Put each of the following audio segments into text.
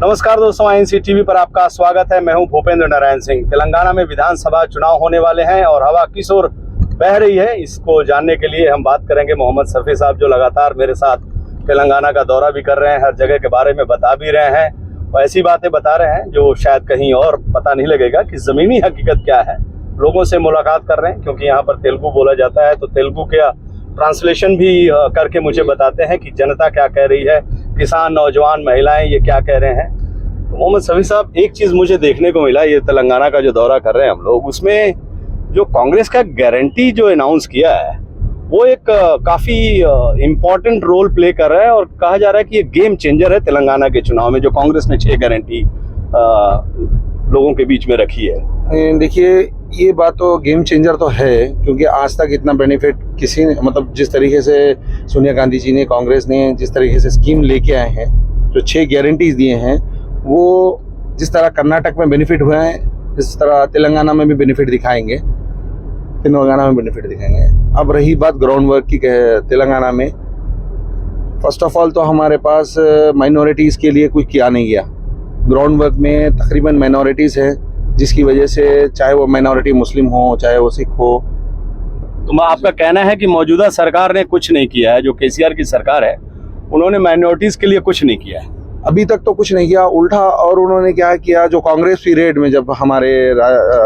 नमस्कार दोस्तों, INC TV पर आपका स्वागत है। मैं हूं भूपेंद्र नारायण सिंह। तेलंगाना में विधानसभा चुनाव होने वाले हैं और हवा किस ओर बह रही है, इसको जानने के लिए हम बात करेंगे मोहम्मद शफी साहब, जो लगातार मेरे साथ तेलंगाना का दौरा भी कर रहे हैं, हर जगह के बारे में बता भी रहे हैं और ऐसी बातें बता रहे हैं जो शायद कहीं और पता नहीं लगेगा कि ज़मीनी हकीकत क्या है। लोगों से मुलाकात कर रहे हैं क्योंकि यहाँ पर तेलुगु बोला जाता है, तो तेलुगु का ट्रांसलेशन भी करके मुझे बताते हैं कि जनता क्या कह रही है, किसान, नौजवान, महिलाएं ये क्या कह रहे हैं। तो मोहम्मद शफी साहब, एक चीज़ मुझे देखने को मिला, ये तेलंगाना का जो दौरा कर रहे हैं हम लोग, उसमें जो कांग्रेस का गारंटी जो अनाउंस किया है वो एक काफ़ी इम्पोर्टेंट रोल प्ले कर रहा है और कहा जा रहा है कि ये गेम चेंजर है तेलंगाना के चुनाव में, जो कांग्रेस ने 6 गारंटी लोगों के बीच में रखी है। देखिए, ये बात तो गेम चेंजर तो है, क्योंकि आज तक इतना बेनिफिट किसी ने, मतलब जिस तरीके से सोनिया गांधी जी ने, कांग्रेस ने जिस तरीके से स्कीम लेके आए हैं, जो 6 गारंटीज दिए हैं, वो जिस तरह कर्नाटक में बेनिफिट हुए हैं, इस तरह तेलंगाना में भी बेनिफिट दिखाएंगे, तेलंगाना में बेनिफिट दिखाएंगे। अब रही बात ग्राउंड वर्क की, तेलंगाना में फर्स्ट ऑफ ऑल तो हमारे पास माइनॉरिटीज़ के लिए कुछ किया नहीं गया। ग्राउंड वर्क में तकरीबन माइनॉरिटीज़ हैं, जिसकी वजह से चाहे वो माइनॉरिटी मुस्लिम हो, चाहे वो सिख हो। तो आपका कहना है कि मौजूदा सरकार ने कुछ नहीं किया है, जो केसीआर की सरकार है उन्होंने माइनॉरिटीज़ के लिए कुछ नहीं किया है अभी तक, तो कुछ नहीं किया, उल्टा। और उन्होंने क्या किया, जो कांग्रेस पीरियड में, जब हमारे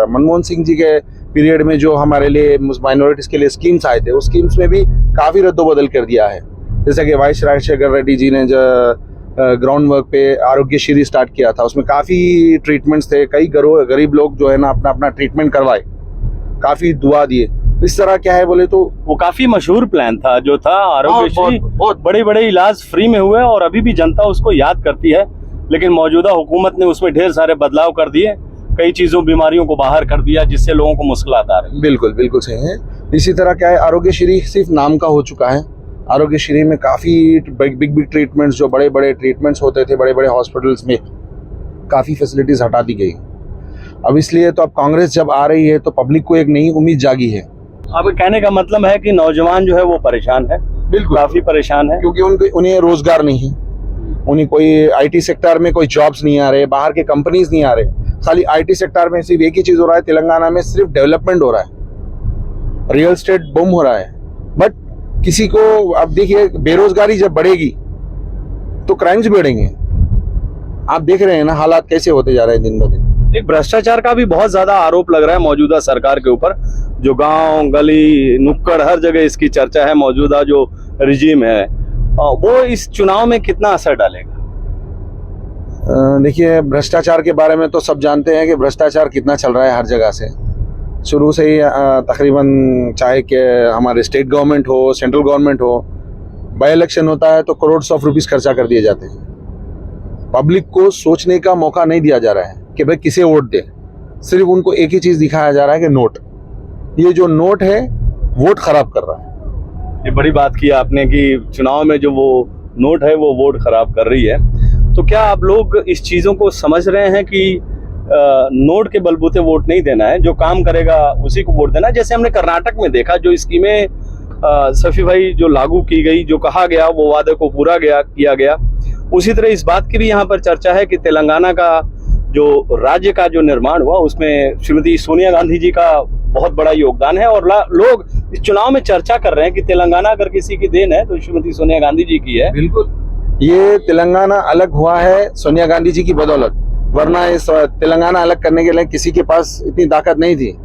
मनमोहन सिंह जी के पीरियड में जो हमारे लिए माइनॉरिटीज़ के लिए स्कीम्स आए थे, उस स्कीम्स में भी काफ़ी रद्दोबदल कर दिया है। जैसे कि वाई राजशेखर रेड्डी जी ने जो ग्राउंड वर्क पे आरोग्य श्री स्टार्ट किया था, उसमें काफ़ी ट्रीटमेंट्स थे, कई गरीब लोग जो है ना अपना अपना ट्रीटमेंट करवाए, काफ़ी दुआ दिए। इस तरह क्या है बोले तो वो काफी मशहूर प्लान था जो था आरोग्यश्री, बहुत बड़े बड़े इलाज फ्री में हुए और अभी भी जनता उसको याद करती है। लेकिन मौजूदा हुकूमत ने उसमें ढेर सारे बदलाव कर दिए, कई चीजों, बीमारियों को बाहर कर दिया, जिससे लोगों को मुश्किलात आ रही। बिल्कुल बिल्कुल सही है। इसी तरह क्या है, आरोग्यश्री सिर्फ नाम का हो चुका है। आरोग्यश्री में काफ़ी बिग ट्रीटमेंट्स, जो बड़े बड़े ट्रीटमेंट्स होते थे बड़े बड़े हॉस्पिटल्स में, काफ़ी फैसिलिटीज़ हटा दी गई। अब इसलिए तो अब कांग्रेस जब आ रही है तो पब्लिक को एक नई उम्मीद जागी है। आपके कहने का मतलब है कि नौजवान जो है वो परेशान है, बिल्कुल काफी परेशान है, क्योंकि उन्हें रोजगार नहीं है, उन्हें कोई IT सेक्टर में कोई जॉब्स नहीं आ रहे, बाहर के कंपनीज नहीं आ रहे। खाली IT सेक्टर में सिर्फ एक ही चीज हो रहा है, तेलंगाना में सिर्फ डेवलपमेंट हो रहा है, रियल एस्टेट बूम हो रहा है। बट किसी को, अब देखिए, बेरोजगारी जब बढ़ेगी तो क्राइम्स बढ़ेंगे। आप देख रहे हैं ना हालात कैसे होते जा रहे हैं दिन ब दिन। एक भ्रष्टाचार का भी बहुत ज्यादा आरोप लग रहा है मौजूदा सरकार के ऊपर, जो गांव, गली, नुक्कड़, हर जगह इसकी चर्चा है। मौजूदा जो रिजीम है वो इस चुनाव में कितना असर डालेगा? देखिए, भ्रष्टाचार के बारे में तो सब जानते हैं कि भ्रष्टाचार कितना चल रहा है हर जगह से, शुरू से ही। तकरीबन चाहे कि हमारे स्टेट गवर्नमेंट हो, सेंट्रल गवर्नमेंट हो, बाई इलेक्शन होता है तो करोड़ ऑफ रुपीस खर्चा कर दिए जाते हैं। पब्लिक को सोचने का मौका नहीं दिया जा रहा है कि भाई किसे वोट दे, सिर्फ उनको एक ही चीज़ दिखाया जा रहा है कि नोट। ये जो नोट है वोट खराब कर रहा है। ये बड़ी बात की आपने कि चुनाव में जो वो नोट है वो वोट खराब कर रही है। तो क्या आप लोग इस चीज़ों को समझ रहे हैं कि नोट के बलबूते वोट नहीं देना है, जो काम करेगा उसी को वोट देना है? जैसे हमने कर्नाटक में देखा, जो स्कीमें शफी भाई जो लागू की गई, जो कहा गया वो वादे को पूरा किया गया, उसी तरह इस बात की भी यहाँ पर चर्चा है कि तेलंगाना का जो राज्य का जो निर्माण हुआ उसमें श्रीमती सोनिया गांधी जी का बहुत बड़ा योगदान है। और लोग इस चुनाव में चर्चा कर रहे हैं कि तेलंगाना अगर किसी की देन है तो श्रीमती सोनिया गांधी जी की है। बिल्कुल, ये तेलंगाना अलग हुआ है सोनिया गांधी जी की बदौलत, वरना इस तेलंगाना अलग करने के लिए किसी के पास इतनी ताकत नहीं थी।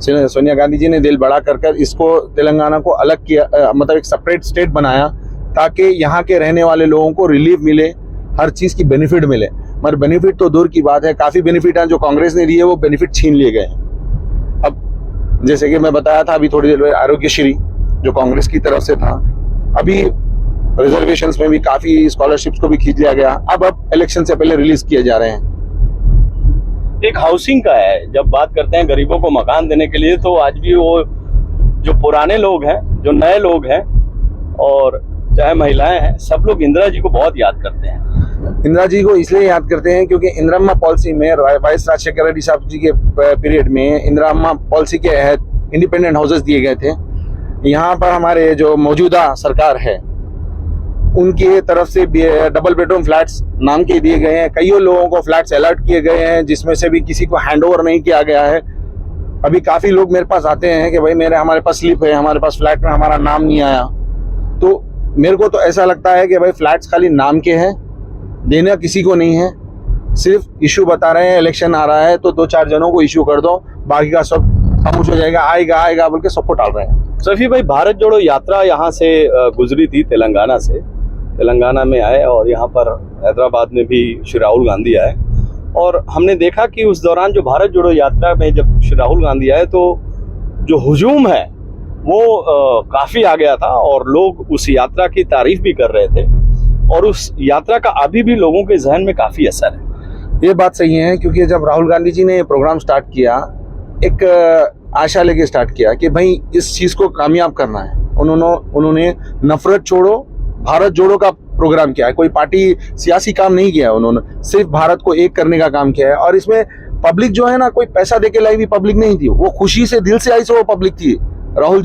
सोनिया गांधी जी ने दिल बड़ा कर इसको, तेलंगाना को अलग किया, मतलब एक सेपरेट स्टेट बनाया, ताकि यहाँ के रहने वाले लोगों को रिलीफ मिले, हर चीज़ की बेनिफिट मिले। मगर बेनिफिट तो दूर की बात है, काफ़ी बेनिफिट हैं जो कांग्रेस ने लिए, वो बेनिफिट छीन लिए गए हैं। अब जैसे कि मैं बताया था अभी थोड़ी देर पहले, आरोग्यश्री जो कांग्रेस की तरफ से था, अभी रिजर्वेशंस में भी काफ़ी स्कॉलरशिप्स को भी खींच लिया गया, अब इलेक्शन से पहले रिलीज किए जा रहे हैं। एक हाउसिंग का है, जब बात करते हैं गरीबों को मकान देने के लिए, तो आज भी वो जो पुराने लोग हैं, जो नए लोग हैं और चाहे महिलाएं हैं, सब लोग इंदिरा जी को बहुत याद करते हैं। इंदिरा जी को इसलिए याद करते हैं क्योंकि इंदिरा पॉलिसी में, वाइस राजशेखर रेड्डी साहब जी के पीरियड में इंदिरा पॉलिसी के तहत इंडिपेंडेंट हाउसेस दिए गए थे। यहाँ पर हमारे जो मौजूदा सरकार है उनकी तरफ से डबल बेडरूम फ्लैट्स नाम के दिए गए हैं, कईयों लोगों को फ्लैट्स अलर्ट किए गए हैं, जिसमें से भी किसी को हैंडओवर नहीं किया गया है। अभी काफी लोग मेरे पास आते हैं कि भाई हमारे पास स्लिप है, हमारे पास फ्लैट में हमारा नाम नहीं आया। तो मेरे को तो ऐसा लगता है कि भाई फ्लैट्स खाली नाम के हैं, देना किसी को नहीं है, सिर्फ इशू बता रहे हैं इलेक्शन आ रहा है तो 2-4 जनों को इशू कर दो, बाकी का सब खामोश हो जाएगा, आएगा बोल के सबको टाल रहे हैं। सफी भाई, भारत जोड़ो यात्रा यहाँ से गुजरी थी तेलंगाना से, तेलंगाना में आए और यहाँ पर हैदराबाद में भी श्री राहुल गांधी आए और हमने देखा कि उस दौरान जो भारत जोड़ो यात्रा में जब श्री राहुल गांधी आए तो जो हुजूम है वो काफी आ गया था और लोग उस यात्रा की तारीफ भी कर रहे थे और उस यात्रा का अभी भी लोगों के जहन में काफी असर है। ये बात सही है, क्योंकि जब राहुल गांधी जी ने ये प्रोग्राम स्टार्ट किया, एक आशा लेके स्टार्ट किया कि भाई इस चीज को कामयाब करना है। उन्होंने नफरत छोड़ो भारत जोड़ो का प्रोग्राम किया है, कोई पार्टी सियासी काम नहीं किया है, उन्होंने सिर्फ भारत को एक करने का काम किया है। और इसमें पब्लिक जो है ना, कोई पैसा देके लाई हुई पब्लिक नहीं थी, वो खुशी से दिल से आई सो वो पब्लिक थी। राहुल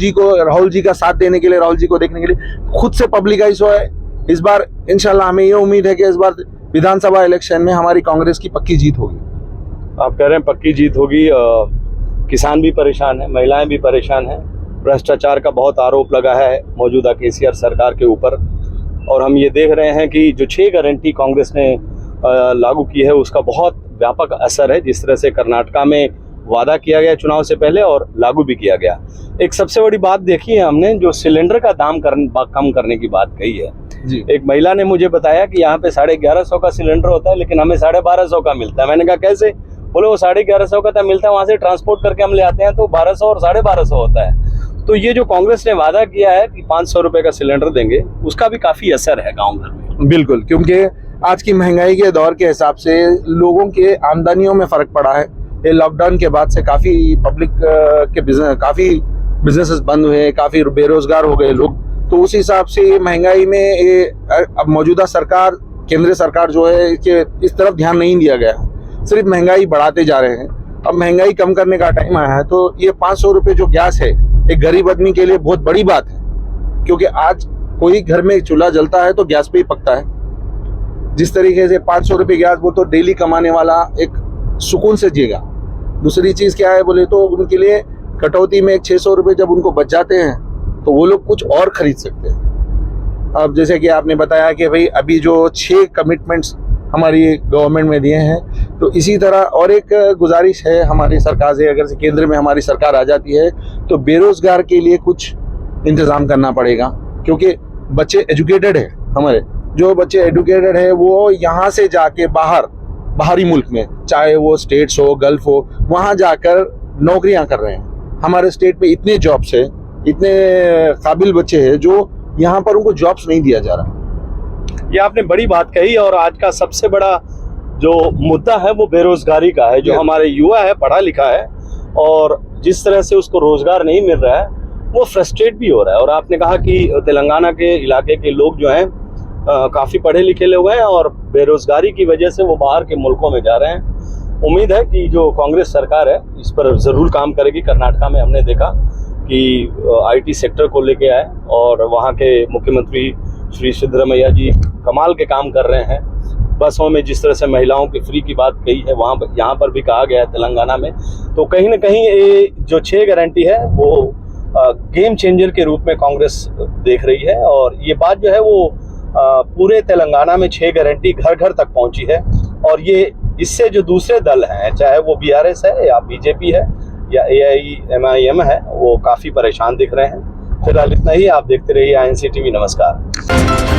जी का साथ देने के लिए, राहुल जी को देखने के लिए खुद से पब्लिक आई सो है। इस बार इंशाल्लाह हमें ये उम्मीद है कि इस बार विधानसभा इलेक्शन में हमारी कांग्रेस की पक्की जीत होगी। आप कह रहे हैं पक्की जीत होगी। किसान भी परेशान है, महिलाएं भी परेशान हैं, भ्रष्टाचार का बहुत आरोप लगा है मौजूदा केसीआर सरकार के ऊपर और हम ये देख रहे हैं कि जो 6 गारंटी कांग्रेस ने लागू की है उसका बहुत व्यापक असर है। जिस तरह से कर्नाटका में वादा किया गया चुनाव से पहले और लागू भी किया गया। एक सबसे बड़ी बात देखी है हमने, जो सिलेंडर का दाम कम करने की बात कही है जी। एक महिला ने मुझे बताया कि यहाँ पे 1150 का सिलेंडर होता है लेकिन हमें 1250 का मिलता है। मैंने कहा कैसे? बोले वो 1150 का मिलता है, वहां से ट्रांसपोर्ट करके हम ले आते हैं तो 1200 और 1250 होता है। तो ये जो कांग्रेस ने वादा किया है कि 500 रुपए का सिलेंडर देंगे, उसका भी काफी असर है गाँव घर में। बिल्कुल, क्योंकि आज की महंगाई के दौर के हिसाब से लोगों के आमदनियों में फर्क पड़ा है। ये लॉकडाउन के बाद से काफी पब्लिक के बिजनेसेस बंद हुए, काफी बेरोजगार हो गए लोग। तो उस हिसाब से ये महंगाई में ये अब मौजूदा सरकार, केंद्र सरकार जो है, इसके इस तरफ ध्यान नहीं दिया गया, सिर्फ महंगाई बढ़ाते जा रहे हैं। अब महंगाई कम करने का टाइम आया है तो ये 500 रुपए जो गैस है एक गरीब आदमी के लिए बहुत बड़ी बात है, क्योंकि आज कोई घर में चूल्हा जलता है तो गैस पे ही पकता है। जिस तरीके से 500 रुपए गैस, वो तो डेली कमाने वाला एक सुकून से जिएगा। दूसरी चीज क्या है बोले तो उनके लिए कटौती में 600 रुपए जब उनको बच जाते हैं तो वो लोग कुछ और खरीद सकते हैं। अब जैसे कि आपने बताया कि भाई अभी जो 6 कमिटमेंट्स हमारी गवर्नमेंट में दिए हैं, तो इसी तरह और एक गुजारिश है हमारी सरकार से, अगर से केंद्र में हमारी सरकार आ जाती है तो बेरोजगार के लिए कुछ इंतजाम करना पड़ेगा, क्योंकि बच्चे एजुकेटेड है, हमारे जो बच्चे एजुकेटेड है वो यहाँ से जाके बाहरी मुल्क में, चाहे वो स्टेट्स हो, गल्फ हो, वहाँ जाकर नौकरियां कर रहे हैं। हमारे स्टेट में इतने जॉब्स है, इतने काबिल बच्चे हैं जो यहाँ पर उनको जॉब्स नहीं दिया जा रहा। ये आपने बड़ी बात कही और आज का सबसे बड़ा जो मुद्दा है वो बेरोजगारी का है। जो हमारे युवा है, पढ़ा लिखा है और जिस तरह से उसको रोजगार नहीं मिल रहा है वो फ्रस्ट्रेट भी हो रहा है। और आपने कहा कि तेलंगाना के इलाके के लोग जो हैं काफी पढ़े लिखे लोग हैं और बेरोजगारी की वजह से वो बाहर के मुल्कों में जा रहे हैं। उम्मीद है कि जो कांग्रेस सरकार है इस पर जरूर काम करेगी। कर्नाटका में हमने देखा कि आईटी सेक्टर को लेके आए और वहाँ के मुख्यमंत्री श्री सिद्धरामैया जी कमाल के काम कर रहे हैं। बसों में जिस तरह से महिलाओं की फ्री की बात कही है, वहाँ यहाँ पर भी कहा गया है तेलंगाना में। तो कहीं ना कहीं ये जो 6 गारंटी है वो गेम चेंजर के रूप में कांग्रेस देख रही है और ये बात जो है वो पूरे तेलंगाना में 6 गारंटी घर घर तक पहुंची है। और ये इससे जो दूसरे दल हैं, चाहे वो बीआरएस है या बीजेपी है या AIMIM है, वो काफी परेशान दिख रहे हैं। फिलहाल इतना ही। आप देखते रहिए INC TV। नमस्कार।